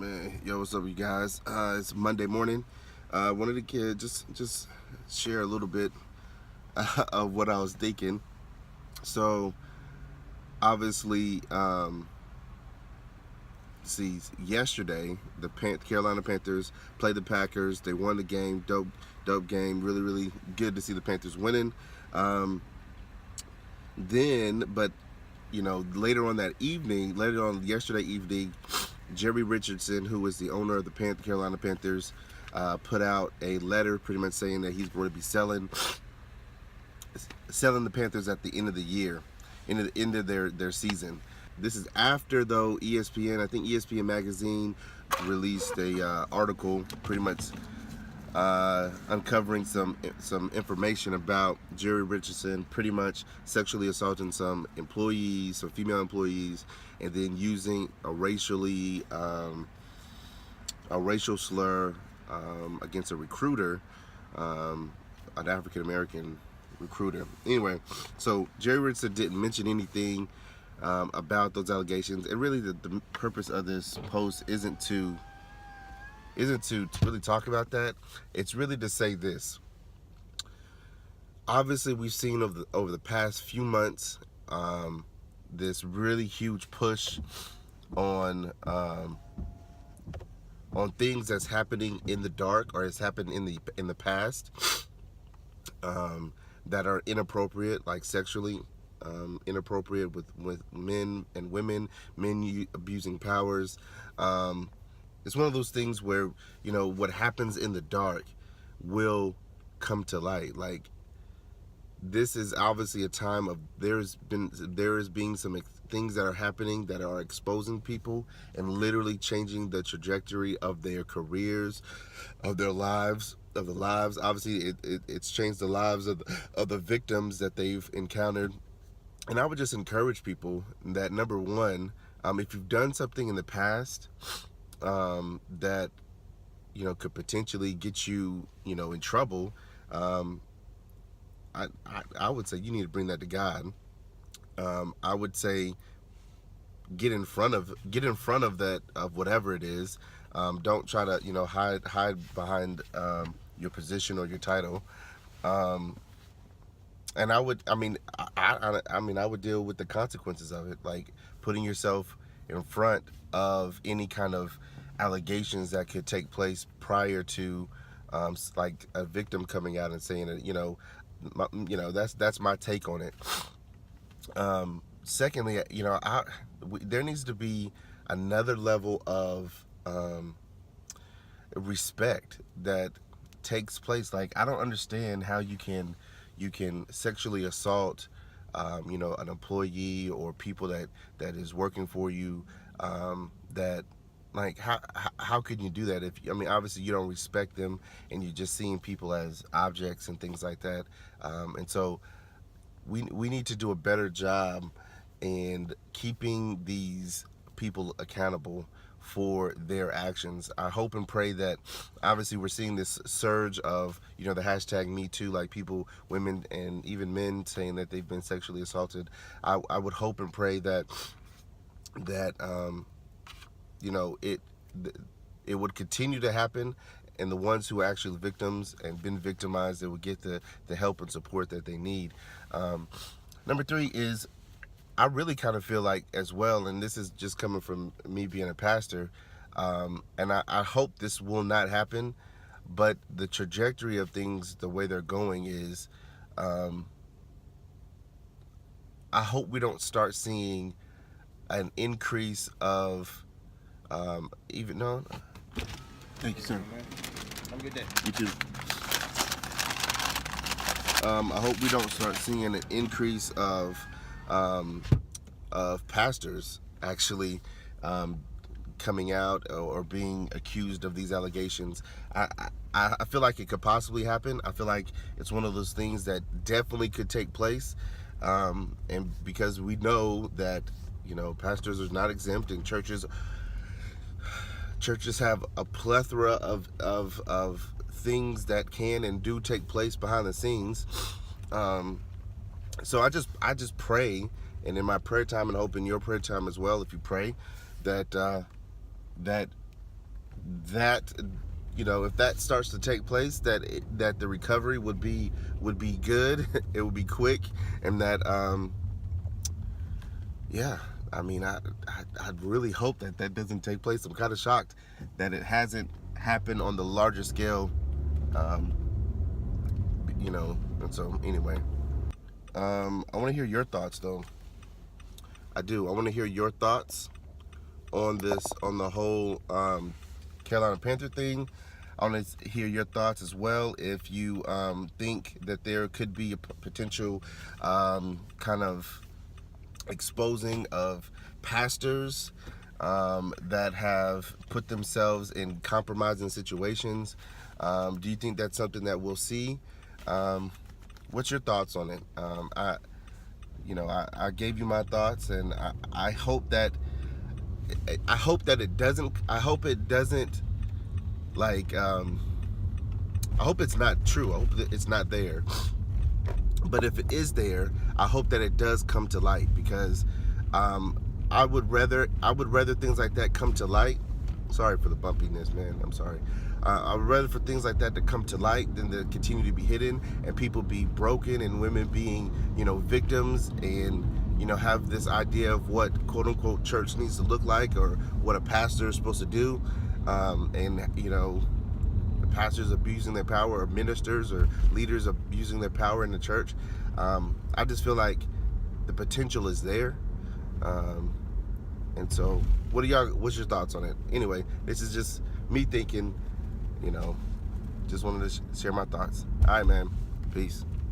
Man, yo, what's up, you guys? It's Monday morning. Wanted to just share a little bit of what I was thinking. So, obviously, see, yesterday the Carolina Panthers played the Packers. They won the game. Dope game. Really, really good to see the Panthers winning. Um, but later on yesterday evening, Jerry Richardson, who is the owner of the Carolina Panthers, put out a letter pretty much saying that he's going to be selling the Panthers at the end of the year, in the end of their season. This is after, though, I think ESPN magazine released a article pretty much uncovering some information about Jerry Richardson pretty much sexually assaulting some female employees, and then using a racial slur against a recruiter, an African American recruiter. Anyway, so Jerry Richardson didn't mention anything about those allegations, and really the purpose of this post isn't to really talk about that. It's really to say this. Obviously, we've seen over the past few months this really huge push on things that's happening in the dark, or has happened in the past, that are inappropriate, like sexually inappropriate with men and women, men abusing powers. It's one of those things where what happens in the dark will come to light. Like, this is obviously a time of there is being some things that are happening that are exposing people and literally changing the trajectory of their careers, of their lives, Obviously, it's changed the lives of the victims that they've encountered. And I would just encourage people that, number one, if you've done something in the past that could potentially get you in trouble, I would say you need to bring that to God. I would say get in front of that, of whatever it is. Don't try to hide behind your position or your title. And I would deal with the consequences of it, like putting yourself in front of any kind of allegations that could take place prior to like a victim coming out and saying that that's my take on it. Secondly, there needs to be another level of respect that takes place. Like, I don't understand how you can sexually assault an employee or people that is working for you, that, like, how can you do that if obviously you don't respect them and you're just seeing people as objects and things like that. And so we need to do a better job in keeping these people accountable for their actions. I hope and pray that, obviously, we're seeing this surge of the hashtag Me Too, like people, women, and even men saying that they've been sexually assaulted. I would hope and pray that it would continue to happen, and the ones who are actually victims and been victimized, they would get the help and support that they need. Number three is, I really kind of feel like, as well, and this is just coming from me being a pastor, and I hope this will not happen, but the trajectory of things, the way they're going, is I hope we don't start seeing an increase of even no. Thank you, sir. Have a good day. You too. I hope we don't start seeing an increase of pastors actually coming out or being accused of these allegations. I feel like it could possibly happen. I feel like it's one of those things that definitely could take place, and because we know that pastors are not exempt, and churches have a plethora of things that can and do take place behind the scenes. So I just pray, and in my prayer time, and hope in your prayer time as well, if you pray, that that, if that starts to take place, that the recovery would be good. It would be quick, and that yeah, I mean, I'd really hope that doesn't take place. I'm kind of shocked that it hasn't happened on the larger scale, um, and so anyway, I want to hear your thoughts though. I do. I want to hear your thoughts on this, on the whole Carolina Panther thing. I want to hear your thoughts as well. If you think that there could be a potential kind of exposing of pastors that have put themselves in compromising situations. Do you think that's something that we'll see? What's your thoughts on it? I gave you my thoughts, and I hope that it doesn't. I hope it doesn't, like. I hope it's not true. I hope that it's not there. But if it is there, I hope that it does come to light, because I would rather things like that come to light. Sorry for the bumpiness, man. I'm sorry. I would rather for things like that to come to light than to continue to be hidden, and people be broken, and women being, victims, and have this idea of what quote unquote church needs to look like, or what a pastor is supposed to do, and pastors abusing their power, or ministers or leaders abusing their power in the church. I just feel like the potential is there. And so what's your thoughts on it? Anyway, this is just me thinking, just wanted to share my thoughts. All right, man. Peace.